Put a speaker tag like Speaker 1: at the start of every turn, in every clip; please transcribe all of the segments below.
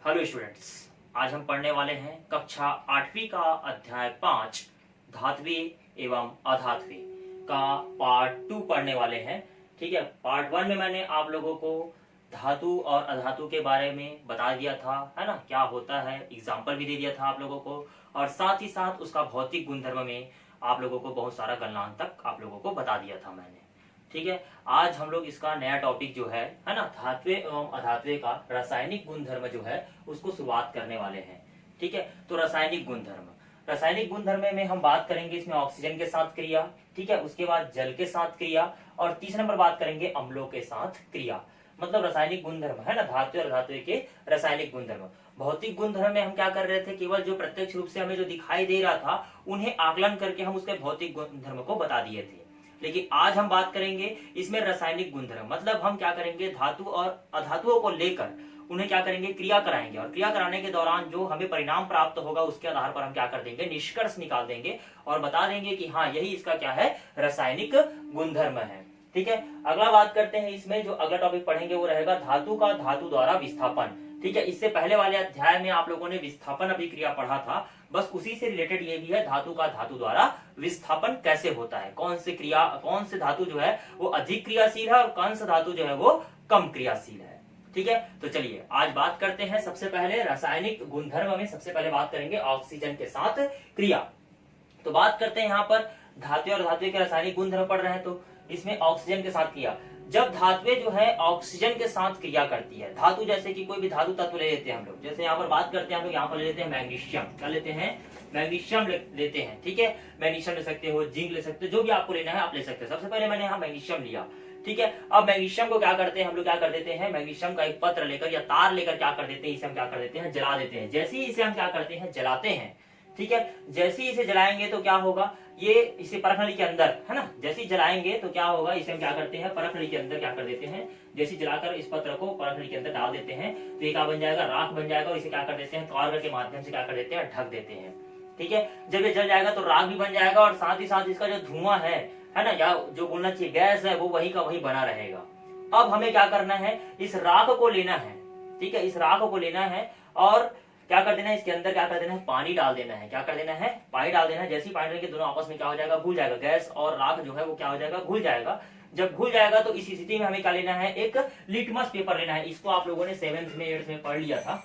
Speaker 1: Hello students, आज हम पढ़ने वाले हैं कक्षा 8वीं का अध्याय 5 धात्विक एवं अधात्विक का पार्ट 2 पढ़ने वाले हैं। ठीक है, पार्ट 1 में मैंने आप लोगों को धातु और अधातु के बारे में बता दिया था, है ना, क्या होता है, एग्जाम्पल भी दे दिया था आप लोगों को, और साथ ही साथ उसका भौतिक गुणधर्म में आप लोगों को बहुत सारा गलनांक तक आप लोगों को बता दिया था मैंने। ठीक है, आज हम लोग इसका नया टॉपिक जो है ना, धात्वे एवं अधात्वे का रासायनिक गुणधर्म जो है उसको शुरुआत करने वाले हैं। ठीक है, तो रासायनिक गुणधर्म में हम बात करेंगे इसमें ऑक्सीजन के साथ क्रिया, ठीक है, उसके बाद जल के साथ क्रिया, और तीसरे नंबर बात करेंगे अम्लों के साथ क्रिया। मतलब रासायनिक गुणधर्म है ना, धातु और अधातु के रासायनिक गुणधर्म। भौतिक गुणधर्म में हम क्या कर रहे थे, केवल जो प्रत्यक्ष रूप से हमें जो दिखाई दे रहा था उन्हें आकलन करके हम उसके भौतिक गुणधर्म को बता दिए थे। लेकिन आज हम बात करेंगे इसमें रासायनिक गुणधर्म, मतलब हम क्या करेंगे, धातु और अधातुओं को लेकर उन्हें क्या करेंगे, क्रिया कराएंगे, और क्रिया कराने के दौरान जो हमें परिणाम प्राप्त होगा उसके आधार पर हम क्या कर देंगे, निष्कर्ष निकाल देंगे और बता देंगे कि हाँ यही इसका क्या है, रासायनिक गुणधर्म है। ठीक है, अगला बात करते हैं, इसमें जो अगला टॉपिक पढ़ेंगे वो रहेगा धातु का धातु द्वारा विस्थापन। ठीक है, इससे पहले वाले अध्याय में आप लोगों ने विस्थापन अभिक्रिया पढ़ा था, बस उसी से रिलेटेड ये भी है, धातु का धातु द्वारा विस्थापन कैसे होता है, कौन से धातु जो है वो अधिक क्रियाशील है और कौन सा धातु जो है वो कम क्रियाशील है। ठीक है, तो चलिए आज बात करते हैं। सबसे पहले रासायनिक गुणधर्म में सबसे पहले बात करेंगे ऑक्सीजन के साथ क्रिया। तो बात करते हैं यहाँ पर धातु और धातु के रासायनिक गुणधर्म पढ़ रहे हैं, तो इसमें ऑक्सीजन के साथ क्रिया, जब धातुएं जो है ऑक्सीजन के साथ क्रिया करती है, धातु जैसे कि कोई भी धातु तत्व ले लेते हैं हम लोग, जैसे यहाँ पर बात करते हैं हम लोग, यहाँ पर ले लेते हैं मैग्नीशियम, क्या लेते हैं, मैग्नीशियम लेते हैं। ठीक है, मैग्नीशियम ले सकते हो, जिंक ले सकते हो, जो भी आपको लेना है आप ले सकते हो। सबसे पहले मैंने यहाँ मैग्नीशियम लिया। ठीक है, अब मैग्नीशियम को क्या करते हैं हम लोग, क्या कर देते हैं, मैग्नीशियम का एक पत्र लेकर या तार लेकर क्या कर देते हैं, इसे हम क्या कर देते हैं, जला देते हैं। जैसे ही इसे हम क्या करते हैं, जलाते हैं, ठीक है, जैसे ही इसे जलाएंगे तो क्या होगा, ये इसे परख नली के अंदर, है ना, जैसे ही जलाएंगे तो क्या होगा, इसे हम क्या करते हैं, परख नली के अंदर क्या कर देते हैं, जैसे जलाकर इस पत्र को परख नली के अंदर डाल देते हैं तो ये क्या बन जाएगा, राख बन जाएगा, और इसे क्या कर देते हैं, कार्बन के माध्यम से क्या कर देते हैं, ढक देते हैं। ठीक है, जब ये जल जाएगा तो राख भी बन जाएगा, और साथ ही साथ इसका जो धुआं है ना, या जो बोलना चाहिए गैस है, वो वही का वही बना रहेगा। अब हमें क्या करना है, इस राख को लेना है। ठीक है, इस राख को लेना है और क्या कर देना है, इसके अंदर क्या कर देना है, पानी डाल देना है। क्या कर देना है, पानी डाल देना है। जैसे ही पानी डालने के दोनों आपस में क्या हो जाएगा, घुल जाएगा, गैस और राख जो है वो क्या हो जाएगा, घुल जाएगा। जब घुल जाएगा तो इस स्थिति में हमें क्या लेना है, एक लिटमस पेपर लेना है। इसको आप लोगों ने 7th में 8th में पढ़ लिया था।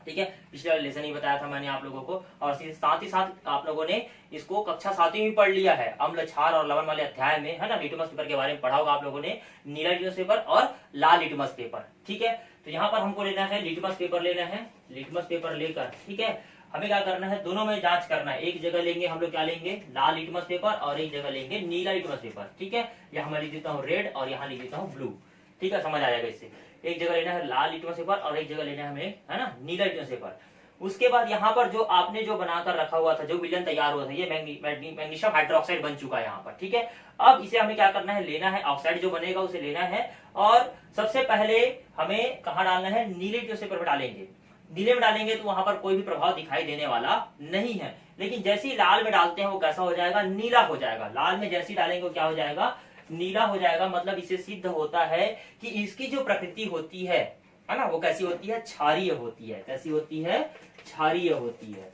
Speaker 1: ठीक है, पिछले वाले लेसन ही बताया था मैंने आप लोगों को, और साथ ही साथ आप लोगों ने इसको कक्षा 7वीं में पढ़ लिया है, अम्ल, क्षार और लवण वाले अध्याय में, है ना, लिटमस पेपर के बारे में पढ़ा होगा आप लोगों ने, नीला लिटमस पेपर और लाल लिटमस पेपर। ठीक है, तो यहाँ पर हमको लेना है लिटमस पेपर लेना है। लिटमस पेपर लेकर, ठीक है, हमें क्या करना है, दोनों में जांच करना है। एक जगह लेंगे हम लोग, क्या लेंगे, लाल लिटमस पेपर, और एक जगह लेंगे नीला लिटमस पेपर। ठीक है, यहाँ मैं लिख देता हूँ रेड और यहाँ लिख देता हूँ ब्लू। ठीक है, समझ आ जाएगा इससे। एक जगह लेना है लाल लिटमस पेपर और एक जगह लेना है हमें, है ना, नीला लिटमस पेपर। उसके बाद यहाँ पर जो आपने जो बनाकर रखा हुआ था, जो विलयन तैयार हुआ था, ये मैग्नीशियम हाइड्रोक्साइड बन चुका है यहाँ पर। ठीक है, अब इसे हमें क्या करना है, लेना है, ऑक्साइड जो बनेगा उसे लेना है, और सबसे पहले हमें कहाँ डालना है, नीले लिटमस पेपर में डालेंगे। नीले में डालेंगे तो वहां पर कोई भी प्रभाव दिखाई देने वाला नहीं है, लेकिन जैसे ही लाल में डालते हैं वो कैसा हो जाएगा, नीला हो जाएगा। लाल में जैसे ही डालेंगे वो क्या हो जाएगा, नीला हो जाएगा। मतलब इसे सिद्ध होता है कि इसकी जो प्रकृति होती है ना, वो कैसी होती है, क्षारीय होती है। कैसी होती है, क्षारीय होती है।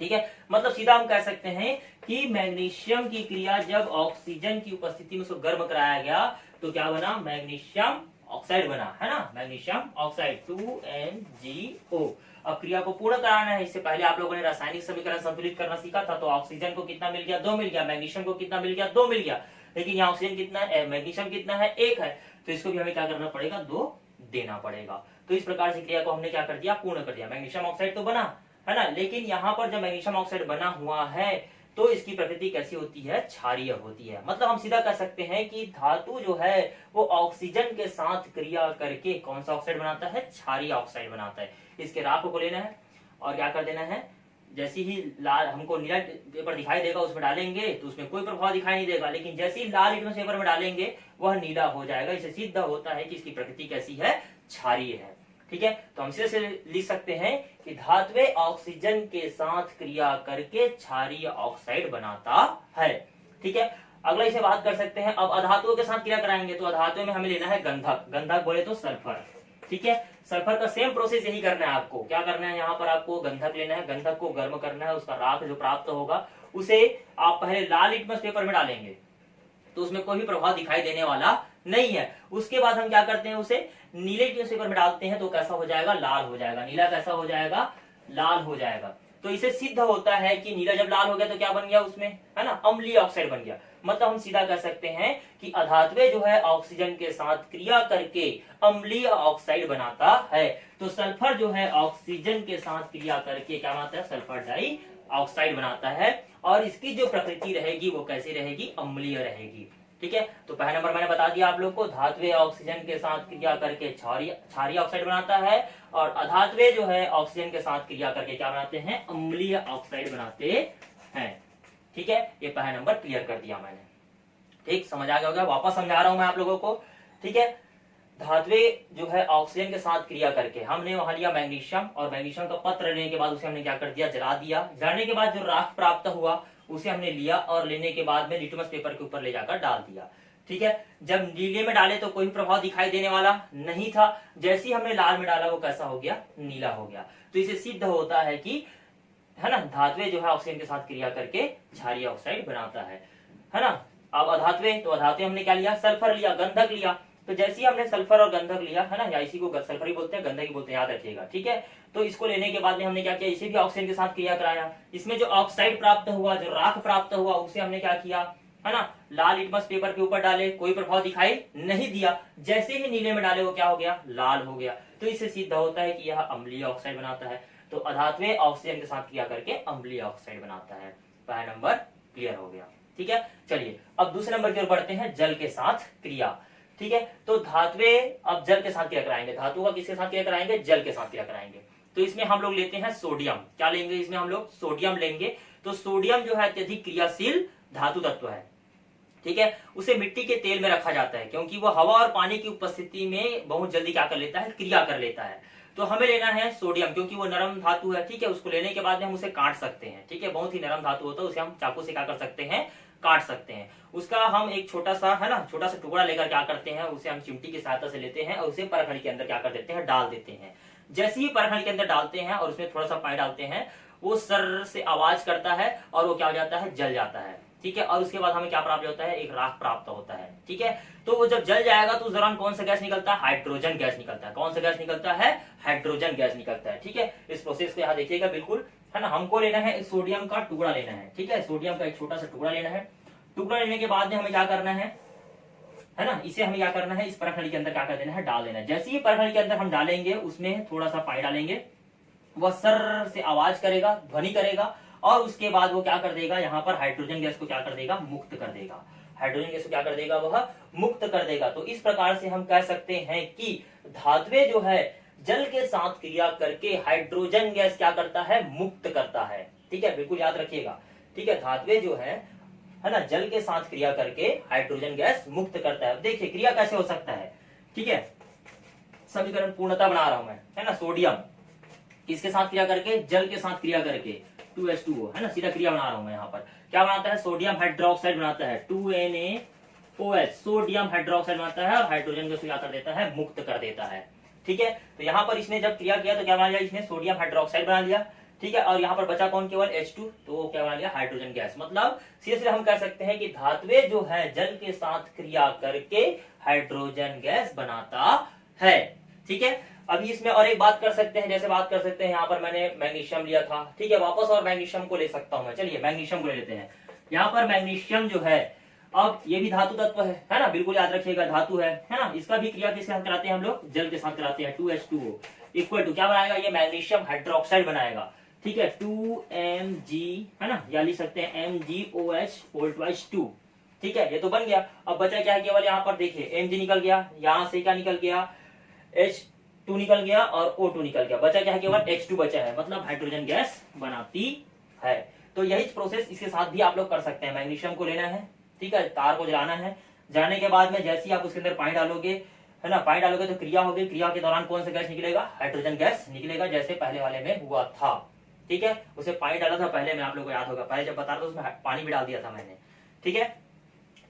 Speaker 1: ठीक है, मतलब सीधा हम कह सकते हैं कि मैग्नीशियम की क्रिया जब ऑक्सीजन की उपस्थिति में उसको गर्म कराया गया तो क्या बना, मैग्नीशियम ऑक्साइड बना, है ना, मैग्नीशियम ऑक्साइड 2MgO। अब क्रिया को पूर्ण कराना है। इससे पहले आप लोगों ने रासायनिक समीकरण संतुलित करना सीखा था, तो ऑक्सीजन को कितना मिल गया, 2 मिल गया, मैग्नीशियम को कितना मिल गया, 2 मिल गया, लेकिन यहाँ ऑक्सीजन कितना है, मैग्नीशियम कितना है, 1 है, तो इसको भी हमें क्या करना पड़ेगा, 2 देना पड़ेगा। तो इस प्रकार से क्रिया को हमने क्या कर दिया, पूर्ण कर दिया। मैग्नीशियम ऑक्साइड तो बना, है ना, लेकिन यहाँ पर जब मैग्नीशियम ऑक्साइड बना हुआ है तो इसकी प्रकृति कैसी होती है, क्षारीय होती है। मतलब हम सीधा कह सकते हैं कि धातु जो है वो ऑक्सीजन के साथ क्रिया करके कौन सा ऑक्साइड बनाता है, क्षारीय ऑक्साइड बनाता है। इसके राख को लेना है और क्या कर देना है, जैसे ही लाल हमको नीला पेपर दिखाई देगा उसमें डालेंगे तो उसमें कोई प्रभाव दिखाई नहीं देगा, लेकिन जैसे ही लाल लिटमस पेपर में डालेंगे वह नीला हो जाएगा। इससे सिद्ध होता है कि इसकी प्रकृति कैसी है, क्षारीय है। ठीक है, तो हम सीधे लिख सकते हैं कि धात्वे ऑक्सीजन के साथ क्रिया करके क्षारीय ऑक्साइड बनाता है। ठीक है, अगला इसे बात कर सकते हैं। अब अधातुओं के साथ क्रिया कराएंगे तो अधातुओं में हमें लेना है गंधक। गंधक बोले तो सल्फर। ठीक है। सल्फर का सेम प्रोसेस यही करना है आपको। क्या करना है, यहाँ पर आपको गंधक लेना है, गंधक को गर्म करना है, उसका राख जो प्राप्त होगा उसे आप पहले लाल लिटमस पेपर में डालेंगे तो उसमें कोई भी प्रभाव दिखाई देने वाला नहीं है। उसके बाद हम क्या करते हैं, उसे नीले लिटमस पेपर में डालते हैं तो कैसा हो जाएगा, लाल हो जाएगा। नीला कैसा हो जाएगा, लाल हो जाएगा। तो इसे सिद्ध होता है कि नीला जब लाल हो गया तो क्या बन गया उसमें, है ना, अम्लीय ऑक्साइड बन गया। मतलब हम सीधा कह सकते हैं कि अधात्वय जो है ऑक्सीजन के साथ क्रिया करके अम्लीय ऑक्साइड बनाता है। तो सल्फर जो है ऑक्सीजन के साथ क्रिया करके क्या बनाता है, सल्फर डाई ऑक्साइड बनाता है। और इसकी जो प्रकृति रहेगी वो कैसी रहेगी, अम्लीय रहेगी। ठीक है। तो पहला नंबर मैंने बता दिया आप लोग को, धात्विय ऑक्सीजन के साथ क्रिया करके क्षारीय ऑक्साइड बनाता है, और अधात्विय जो है ऑक्सीजन के साथ क्रिया करके क्या बनाते हैं, अम्लीय ऑक्साइड बनाते हैं। ठीक है, ये पहला नंबर क्लियर कर दिया मैंने। ठीक, समझ आ गया होगा। वापस समझा रहा हूं मैं आप लोगों को। ठीक है, धात्विय जो है ऑक्सीजन के साथ क्रिया करके हमने वहां लिया मैग्नीशियम, और मैग्नीशियम का पत्र लेने के बाद उसे हमने क्या कर दिया, जला दिया। जलाने के बाद जो राख प्राप्त हुआ उसे हमने लिया और लेने के बाद में लिटमस पेपर के ऊपर ले जाकर डाल दिया। ठीक है, जब नीले में डाले तो कोई प्रभाव दिखाई देने वाला नहीं था। जैसे ही हमने लाल में डाला वो कैसा हो गया, नीला हो गया। तो इसे सिद्ध होता है कि, है ना, धात्विय जो है ऑक्सीजन के साथ क्रिया करके क्षारीय ऑक्साइड बनाता है ना। अब अधात्विय, तो अधात्विय हमने क्या लिया, सल्फर लिया, गंधक लिया। तो जैसे ही हमने सल्फर और गंधक लिया, है ना, या इसी को सल्फर ही बोलते हैं, गंधक ही बोलते हैं, याद रखिएगा। ठीक है, तो इसको लेने के बाद में हमने क्या किया, इसे भी ऑक्सीजन के साथ क्रिया कराया। इसमें जो ऑक्साइड प्राप्त हुआ, जो राख प्राप्त हुआ, उसे हमने क्या किया, है ना, लाल लिटमस पेपर के ऊपर डाले, कोई प्रभाव दिखाई नहीं दिया। जैसे ही नीले में डाले वो क्या हो गया, लाल हो गया। तो इससे सिद्ध होता है कि यह अम्लीय ऑक्साइड बनाता है। तो अधात्विय ऑक्सीजन के साथ क्रिया करके अम्लीय ऑक्साइड बनाता है। पहला नंबर क्लियर हो गया। ठीक है, चलिए अब दूसरे नंबर की ओर बढ़ते हैं, जल के साथ क्रिया। ठीक है, तो धात्विय अब जल के साथ क्रिया कराएंगे। धातु का किसके साथ क्रिया कराएंगे, जल के साथ क्रिया कराएंगे। तो इसमें हम लोग लेते हैं सोडियम। क्या लेंगे, इसमें हम लोग सोडियम लेंगे। तो सोडियम जो है अत्यधिक क्रियाशील धातु तत्व है। ठीक है, उसे मिट्टी के तेल में रखा जाता है क्योंकि वो हवा और पानी की उपस्थिति में बहुत जल्दी क्या कर लेता है, क्रिया कर लेता है। तो हमें लेना है सोडियम क्योंकि वो नरम धातु है। ठीक है, उसको लेने के बाद में हम उसे काट सकते हैं। ठीक है, बहुत ही नरम धातु होता है, उसे हम चाकू से क्या कर सकते हैं, काट सकते हैं। उसका हम एक छोटा सा, है ना, छोटा सा टुकड़ा लेकर क्या करते हैं, उसे हम चिमटी की सहायता से लेते हैं और उसे परखड़ी के अंदर क्या कर देते हैं, डाल देते हैं। जैसे ही परखड़ी के अंदर डालते हैं और उसमें थोड़ा सा पानी डालते हैं, वो सर से आवाज करता है और वो क्या हो जाता है, जल जाता है। ठीक है, और उसके बाद हमें क्या प्राप्त होता है, एक राख प्राप्त होता है। ठीक है, तो वो जब जल जाएगा तो उस दौरान कौन सा गैस निकलता है, हाइड्रोजन गैस निकलता है। कौन सा गैस निकलता है, हाइड्रोजन गैस निकलता है। ठीक है, इस प्रोसेस को यहाँ देखिएगा बिल्कुल, है ना। हमको लेना है सोडियम का टुकड़ा लेना है। ठीक है, सोडियम का एक छोटा सा टुकड़ा लेना है। टुकड़ा लेने के बाद में हमें क्या करना है ना, इसे हमें क्या करना है, इस परखड़ी के अंदर क्या कर देना है, डाल देना है। जैसे ही परखड़ी के अंदर हम डालेंगे, उसमें थोड़ा सा पानी डालेंगे, वह सर से आवाज करेगा, ध्वनि करेगा, और उसके बाद वो क्या कर देगा, यहाँ पर हाइड्रोजन गैस को क्या कर देगा, मुक्त कर देगा। हाइड्रोजन गैस को क्या कर देगा, वह मुक्त कर देगा। तो इस प्रकार से हम कह सकते हैं कि धात्विय जो है जल के साथ क्रिया करके हाइड्रोजन गैस क्या करता है, मुक्त करता है। ठीक है, बिल्कुल याद रखिएगा। ठीक है, धात्विय जो है ना, जल के साथ क्रिया करके हाइड्रोजन गैस मुक्त करता है। देखिए क्रिया कैसे हो सकता है। ठीक है, समीकरण पूर्णता बना रहा हूं मैं, है ना। सोडियम किसके साथ क्रिया करके, जल के साथ क्रिया करके 2H2O, है ना, सीधा क्रिया बना रहा हूं मैं। यहाँ पर क्या बनाता है, सोडियम हाइड्रोक्साइड बनाता है, 2NaOH, सोडियम हाइड्रोक्साइड बनाता है और हाइड्रोजन गैस को क्या कर देता है, मुक्त कर देता है। ठीक है, तो यहाँ पर इसने जब क्रिया किया तो क्या बना लिया, इसने सोडियम हाइड्रोक्साइड बना लिया। ठीक है, और यहाँ पर बचा कौन, केवल H2, तो वो क्या बना लिया, हाइड्रोजन गैस। मतलब सीधे हम कह सकते हैं कि धात्विय जो है जल के साथ क्रिया करके हाइड्रोजन गैस बनाता है। ठीक है, अभी इसमें और एक बात कर सकते हैं, जैसे बात कर सकते हैं, यहाँ पर मैंने मैग्नीशियम लिया था। ठीक है, वापस और मैग्नीशियम को ले सकता हूं मैं। चलिए मैग्नीशियम को ले लेते हैं। यहाँ पर मैग्नीशियम जो है, अब ये भी धातु तत्व है ना, बिल्कुल याद रखिएगा, धातु है ना। इसका भी क्रिया किसके साथ कराते हैं हम लोग, जल के साथ कराते हैं। 2H2O इक्वल टू क्या बनाएगा, ये मैग्नीशियम हाइड्रोक्साइड बनाएगा। ठीक है, 2Mg, है ना, या लिख सकते हैं MgOH/2। ठीक है, ये तो बन गया। अब बचा क्या है, केवल यहाँ पर देखिए Mg निकल गया, यहाँ से क्या निकल गया, H2 निकल गया और O2 निकल गया। बचा क्या है, केवल H2 बचा है, मतलब हाइड्रोजन गैस बनाती है। तो यही प्रोसेस इसके साथ भी आप लोग कर सकते हैं। मैग्नीशियम को लेना है, ठीक है, तार को जलाना है। जलाने के बाद में जैसे ही आप उसके अंदर पानी डालोगे, है ना, पानी डालोगे तो क्रिया होगी। क्रिया के दौरान कौन सा गैस निकलेगा, हाइड्रोजन गैस निकलेगा, जैसे पहले वाले में हुआ था। ठीक है, उसे पानी डाला था पहले में, आप लोगों को याद होगा, पहले जब बता रहा था उसमें पानी भी डाल दिया था मैंने। ठीक है,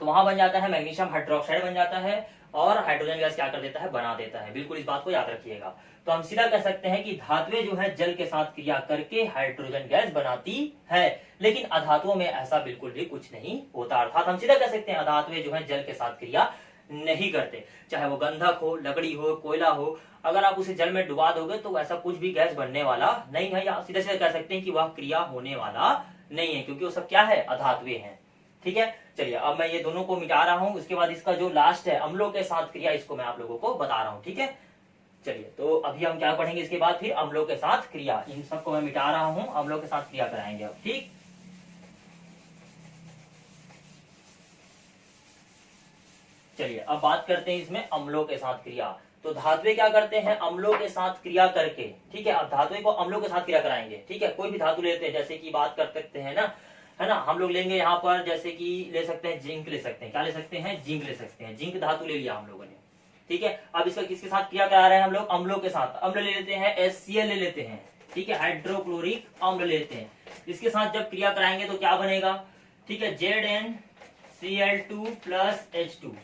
Speaker 1: तो वहां बन जाता है मैग्नीशियम हाइड्रोक्साइड बन जाता है, और हाइड्रोजन गैस क्या कर देता है, बना देता है। बिल्कुल इस बात को याद रखिएगा। तो हम सीधा कह सकते हैं कि धातुएं जो है जल के साथ क्रिया करके हाइड्रोजन गैस बनाती है, लेकिन अधातुओं में ऐसा बिल्कुल भी कुछ नहीं होता। अर्थात हम सीधा कह सकते हैं अधातुएं जो है जल के साथ क्रिया नहीं करते। चाहे वो गंधक हो, लकड़ी हो, कोयला हो, अगर आप उसे जल में डुबा दोगे तो ऐसा कुछ भी गैस बनने वाला नहीं है, या सीधे सीधे कह सकते हैं कि वह क्रिया होने वाला नहीं है, क्योंकि वो सब क्या है, अधातुएं हैं। ठीक है, चलिए अब मैं ये दोनों को मिटा रहा हूं, उसके बाद इसका जो लास्ट है अम्लों के साथ क्रिया, इसको मैं आप लोगों को बता रहा हूं। ठीक है, चलिए तो अभी हम क्या पढ़ेंगे इसके बाद, फिर अम्लों के साथ क्रिया। इन सबको मैं मिटा रहा हूं, अम्लों के साथ क्रिया कराएंगे अब। ठीक, चलिए अब बात करते हैं इसमें अम्लों के साथ क्रिया। तो धातुएं क्या करते हैं, अम्लों के साथ क्रिया करके। ठीक है, अब धातुएं को अम्लों के साथ क्रिया कराएंगे। ठीक है, कोई भी धातु लेते हैं, जैसे कि बात कर सकते हैं ना, है ना, हम लोग लेंगे यहाँ पर, जैसे कि ले सकते हैं जिंक, ले सकते हैं, क्या ले सकते हैं, जिंक ले सकते हैं। जिंक धातु ले लिया हम लोगों ने। ठीक है, अब इसका किसके साथ क्रिया करा रहे हैं हम लोग, अम्लों के साथ। अम्ल ले लेते हैं, HCl ले लेते हैं। ठीक है, हाइड्रोक्लोरिक अम्ल लेते हैं। इसके साथ जब क्रिया कराएंगे तो क्या बनेगा, ठीक है, ZnCl2 प्लस H2।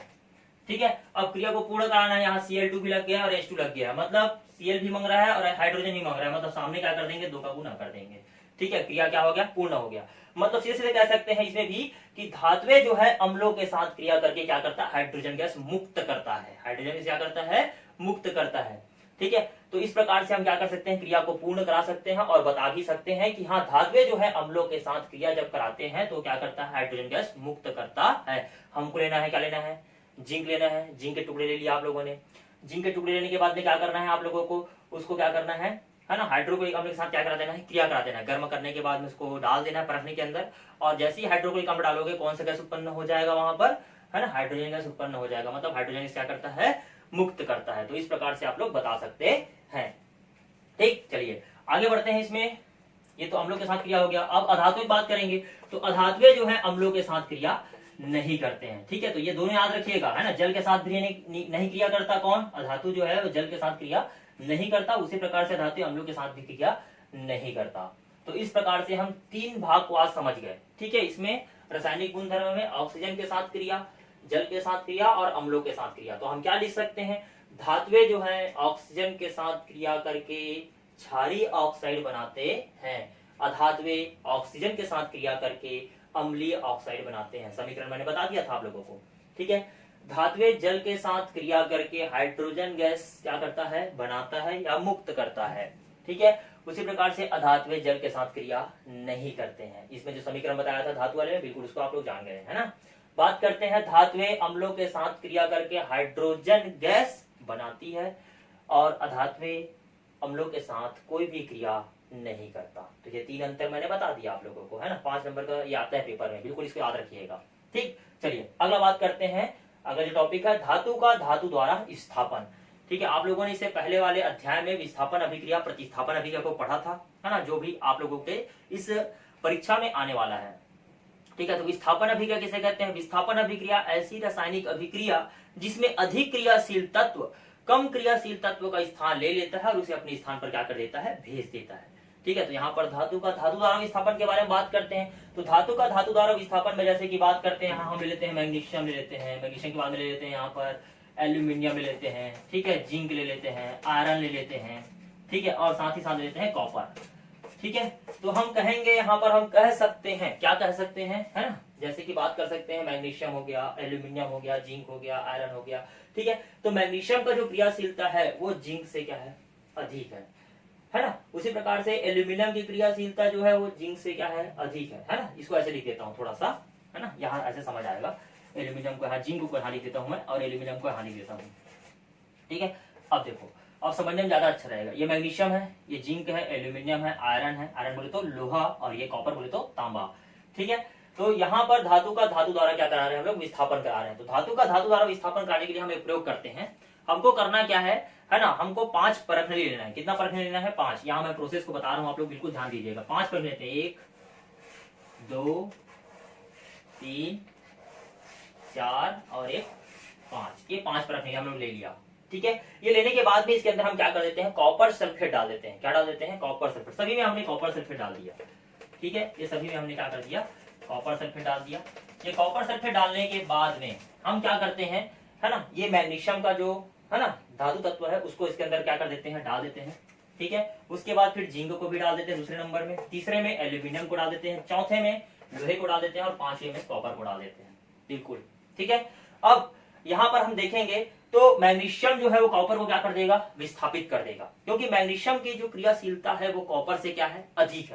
Speaker 1: ठीक है, अब क्रिया को पूर्ण कराना है, यहाँ Cl2 भी लग गया और H2 लग गया, मतलब Cl भी मांग रहा है और हाइड्रोजन भी मांग रहा है, मतलब सामने क्या कर देंगे, 2 का गुना कर देंगे। ठीक है, क्रिया क्या हो गया, पूर्ण हो गया। मतलब सीधे सीधे कह सकते हैं इसमें भी कि धातुएं जो है अम्लों के साथ क्रिया करके क्या करता है, हाइड्रोजन गैस मुक्त करता है। हाइड्रोजन गैस क्या करता है, मुक्त करता है। ठीक है, तो इस प्रकार से हम क्या कर सकते हैं, क्रिया को पूर्ण करा सकते हैं और बता भी सकते हैं कि हाँ, धातुएं जो है अम्लों के साथ क्रिया जब कराते हैं तो क्या करता है, हाइड्रोजन गैस मुक्त करता है। हमको लेना है, क्या लेना है, जिंक लेना है। जिंक के टुकड़े ले लिया आप लोगों ने। जिंक के टुकड़े लेने के बाद में क्या करना है आप लोगों को, उसको क्या करना है ना, हाइड्रोक्लोरिक अम्ल के साथ क्या करा देना है, क्रिया करा देना है। गर्म करने के बाद में उसको डाल देना है परखनी के अंदर, और जैसे ही हाइड्रोक्लोरिक अम्ल डालोगे कौन सा गैस उत्पन्न हो जाएगा वहां पर, है ना, हाइड्रोजन गैस उत्पन्न हो जाएगा। मतलब हाइड्रोजन गैस क्या करता है, मुक्त करता है। तो इस प्रकार से आप लोग बता सकते हैं। ठीक, चलिए आगे बढ़ते हैं इसमें। ये तो अम्लों के साथ क्रिया हो गया। अब अधातुएं की बात करेंगे, तो अधातुएं जो है अम्लों के साथ क्रिया नहीं करते हैं। ठीक है, तो ये दोनों याद रखिएगा, है ना। जल के साथ भी नहीं क्रिया करता कौन, अधातु जो है वो जल के साथ क्रिया नहीं करता, उसी प्रकार से धातु अम्लों के साथ भी क्रिया नहीं करता। तो इस प्रकार से हम 3 भाग को आज समझ गए। ठीक है, इसमें रासायनिक गुणधर्म में ऑक्सीजन के साथ क्रिया, जल के साथ क्रिया और अम्लों के साथ क्रिया। तो हम क्या लिख सकते हैं, धातुएं जो है ऑक्सीजन के साथ क्रिया करके क्षारीय ऑक्साइड बनाते हैं, अधातुएं ऑक्सीजन के साथ क्रिया करके अम्लीय ऑक्साइड बनाते हैं। समीकरण मैंने बता दिया था आप लोगों को। ठीक है, धातुएं जल के साथ क्रिया करके हाइड्रोजन गैस क्या करता है, बनाता है या मुक्त करता है। ठीक है, उसी प्रकार से अधातुएं जल के साथ क्रिया नहीं करते हैं। इसमें जो समीकरण बताया था धातु वाले में, बिल्कुल उसको आप लोग जान गए, है ना। बात करते हैं, धातुएं अम्लों के साथ क्रिया करके हाइड्रोजन गैस बनाती है और अधातुएं अम्लों के साथ कोई भी क्रिया नहीं करता। तो ये 3 अंतर मैंने बता दिया आप लोगों को, है ना। 5 नंबर का ये आता है पेपर में, बिल्कुल इसको याद रखिएगा। ठीक, चलिए अगला बात करते हैं। अगला जो टॉपिक है, धातु का धातु द्वारा विस्थापन। ठीक है, आप लोगों ने इससे पहले वाले अध्याय में विस्थापन अभिक्रिया, प्रतिस्थापन अभिक्रिया को पढ़ा था, है ना, जो भी आप लोगों के इस परीक्षा में आने वाला है। ठीक है, तो विस्थापन अभिक्रिया किसे कहते हैं, विस्थापन अभिक्रिया ऐसी रासायनिक अभिक्रिया जिसमें अधिक क्रियाशील तत्व कम क्रियाशील तत्व का स्थान ले लेता है और उसे अपने स्थान पर क्या कर देता है, भेज देता है। ठीक है, तो यहाँ पर धातु का धातु द्वारा विस्थापन के बारे में बात करते हैं। तो धातु का धातु द्वारा विस्थापन में जैसे कि बात करते हैं, हम ले लेते हैं मैग्नीशियम ले लेते हैं, मैग्नीशियम के बाद में ले लेते हैं यहाँ पर एल्यूमिनियम ले लेते हैं। ठीक है, जिंक ले लेते हैं, आयरन ले लेते हैं। ठीक है, और साथ ही साथ ले लेते हैं कॉपर। ठीक है, तो हम कहेंगे यहाँ पर, हम कह सकते हैं, क्या कह सकते हैं, है ना, जैसे कि बात कर सकते हैं मैग्नीशियम हो गया, एल्यूमिनियम हो गया, जिंक हो गया, आयरन हो गया। ठीक है, तो मैग्नीशियम का जो क्रियाशीलता है वो जिंक से क्या है, अधिक है ना। उसी प्रकार से एल्यूमिनियम की क्रियाशीलता जो है वो जिंक से क्या है, अधिक है ना। इसको ऐसे लिख देता हूँ थोड़ा सा, है ना, यहाँ ऐसे समझ आएगा। एल्यूमिनियम को यहाँ, जिंक को यहाँ लिख देता हूँ मैं, और एल्यूमिनियम को यहाँ लिख देता हूँ। ठीक है, अब देखो, अब समझने में ज्यादा अच्छा रहेगा। ये मैग्नीशियम है, ये जिंक है, एल्यूमिनियम है, आयरन बोले तो लोहा, और ये कॉपर बोले तो तांबा। ठीक है, तो यहाँ पर धातु का धातु द्वारा क्या करा रहे हैं हम लोग, विस्थापन करा रहे हैं। तो धातु का धातु द्वारा विस्थापन कराने के लिए हम एक प्रयोग करते हैं। हमको करना क्या है ना, हमको 5 परखने लेना है। कितना परखने लेना है, 5। यहाँ मैं प्रोसेस को बता रहा हूँ, आप लोग बिल्कुल ध्यान दीजिएगा। 5 परखने लेते हैं, 1 2 3 4 और 1 5। ये 5 परखने हम लोग ले लिया। ठीक है, ये लेने के बाद भी इसके अंदर हम क्या कर देते हैं, कॉपर सल्फेट डाल देते हैं। क्या डाल देते हैं, कॉपर सल्फेट। सभी में हमने कॉपर सल्फेट डाल दिया। ठीक है, ये सभी में हमने क्या कर दिया, कॉपर सल्फेट डाल दिया। ये कॉपर सल्फेट डालने के बाद में हम क्या करते हैं, है ना, ये मैग्नीशियम का जो है ना धातु तत्व है उसको इसके अंदर क्या कर देते हैं, डाल देते हैं। ठीक है, उसके बाद फिर जिंक को भी डाल देते हैं दूसरे नंबर में, तीसरे में एल्यूमिनियम को डाल देते हैं, चौथे में लोहे को डाल देते हैं और पांचवे में कॉपर को डाल देते हैं। बिल्कुल ठीक है। अब यहाँ पर हम देखेंगे तो मैग्नीशियम जो है वो कॉपर को क्या कर देगा, विस्थापित कर देगा, क्योंकि मैग्नीशियम की जो क्रियाशीलता है वो कॉपर से क्या है, अधिक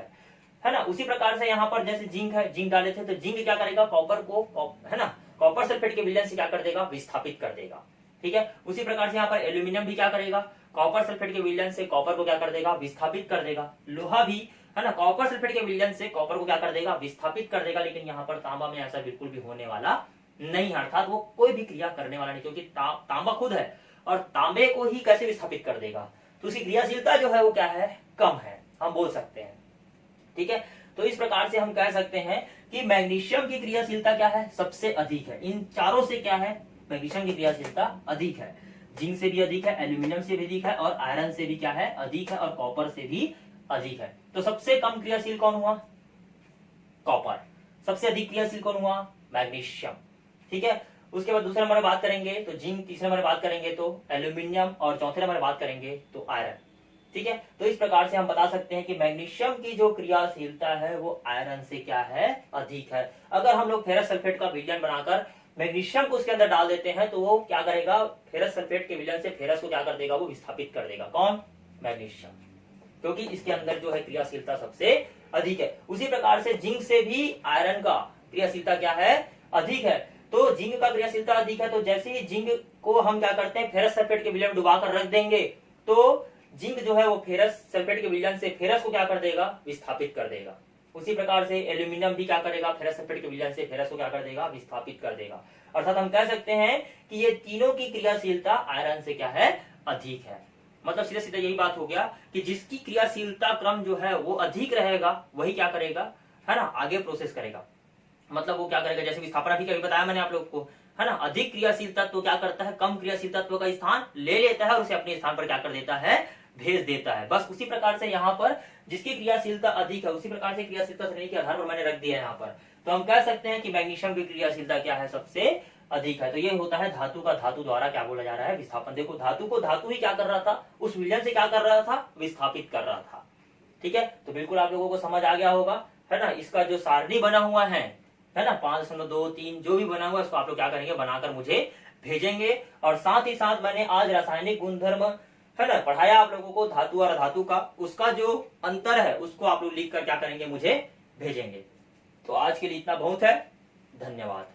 Speaker 1: है ना। उसी प्रकार से यहाँ पर जैसे जिंक है, जिंक डाले थे तो जिंक क्या करेगा, कॉपर को है ना कॉपर सल्फेट के विलयन से क्या कर देगा, विस्थापित कर देगा। ठीक है, उसी प्रकार से यहाँ पर एल्यूमिनियम भी क्या करेगा, कॉपर सल्फेट के विलयन से कॉपर को क्या कर देगा, विस्थापित कर देगा। लोहा भी है ना कॉपर सल्फेट के विलयन से कॉपर को क्या कर देगा, विस्थापित कर देगा। लेकिन यहाँ पर तांबा में ऐसा बिल्कुल भी होने वाला नहीं, अर्थात वो कोई भी क्रिया करने वाला नहीं, क्योंकि तांबा खुद है और तांबे को ही कैसे विस्थापित कर देगा, तो उसकी क्रियाशीलता जो है वो क्या है, कम है, हम बोल सकते हैं। ठीक है, तो इस प्रकार से हम कह सकते हैं कि मैग्नीशियम की क्रियाशीलता क्या है, सबसे अधिक है। इन चारों से क्या है, मैग्नीशियम की क्रियाशीलता अधिक है, जिंक से भी अधिक है, एल्यूमिनियम से भी अधिक है और आयरन से भी क्या है, अधिक है और कॉपर से भी अधिक है। तो सबसे कम क्रियाशील कौन हुआ, कॉपर। सबसे अधिक क्रियाशील कौन हुआ, मैग्नीशियम। ठीक है, उसके बाद दूसरे नंबर में बात करेंगे तो जिंक, तीसरे नंबर में बात करेंगे तो एल्यूमिनियम और चौथे नंबर में बात करेंगे तो आयरन। ठीक है, तो इस प्रकार से हम बता सकते हैं कि मैग्नीशियम की जो क्रियाशीलता है वो आयरन से क्या है, अधिक है। अगर हम लोग फेरस सल्फेट का विलयन बनाकर मैग्नीशियम को उसके अंदर डाल देते हैं तो वो क्या करेगा, फेरस सल्फेट के विलयन से फेरस को क्या कर देगा, वो विस्थापित कर देगा। कौन, मैग्नीशियम, क्योंकि इसके अंदर जो है क्रियाशीलता सबसे अधिक है। उसी प्रकार से जिंक से भी आयरन का क्रियाशीलता क्या है, अधिक है। तो जिंक का क्रियाशीलता अधिक है, तो जैसे ही जिंक को हम क्या करते हैं, फेरस सल्फेट के विलयन में डुबाकर रख देंगे तो जिंक जो है वो फेरस सल्फेट के विलयन से फेरस को क्या कर देगा, विस्थापित कर देगा। उसी प्रकार से एल्यूमिनियम भी क्या करेगा, फेरस सल्फेट के विलयन से फेरस को क्या कर देगा, विस्थापित कर देगा। अर्थात हम कह सकते हैं कि ये तीनों की क्रियाशीलता आयरन से क्या है, अधिक है। मतलब सीधा सीधा यही बात हो गया कि जिसकी क्रियाशीलता क्रम जो है वो अधिक रहेगा वही क्या करेगा, है ना, आगे प्रोसेस करेगा। मतलब वो क्या करेगा, जैसे विस्थापन अभी कभी बताया मैंने आप लोग को, है ना, अधिक क्रियाशील तत्व क्या करता है, कम क्रियाशील तत्व का स्थान ले लेता है और उसे अपने स्थान पर क्या कर देता है, भेज देता है। बस उसी प्रकार से यहाँ पर जिसकी क्रियाशीलता अधिक है उसी प्रकार से क्रियाशीलता श्रेणी के आधार पर मैंने रख दिया है यहाँ पर। तो हम कह सकते हैं कि मैग्नीशियम की क्रियाशीलता क्या है, सबसे अधिक है। तो ये होता है धातु का धातु द्वारा क्या बोला जा रहा है, विस्थापन। देखो धातु को धातु ही क्या कर रहा था, उस विलयन से क्या कर रहा था, विस्थापित कर रहा था। ठीक है, तो बिल्कुल आप लोगों को समझ आ गया होगा, है ना। इसका जो सारणी बना हुआ है ना 5.23 जो भी बना हुआ है उसको आप लोग क्या करेंगे, बनाकर मुझे भेजेंगे। और साथ ही साथ मैंने आज रासायनिक गुणधर्म है ना पढ़ाया आप लोगों को, धातु और अधातु का, उसका जो अंतर है उसको आप लोग लिख कर क्या करेंगे, मुझे भेजेंगे। तो आज के लिए इतना बहुत है, धन्यवाद।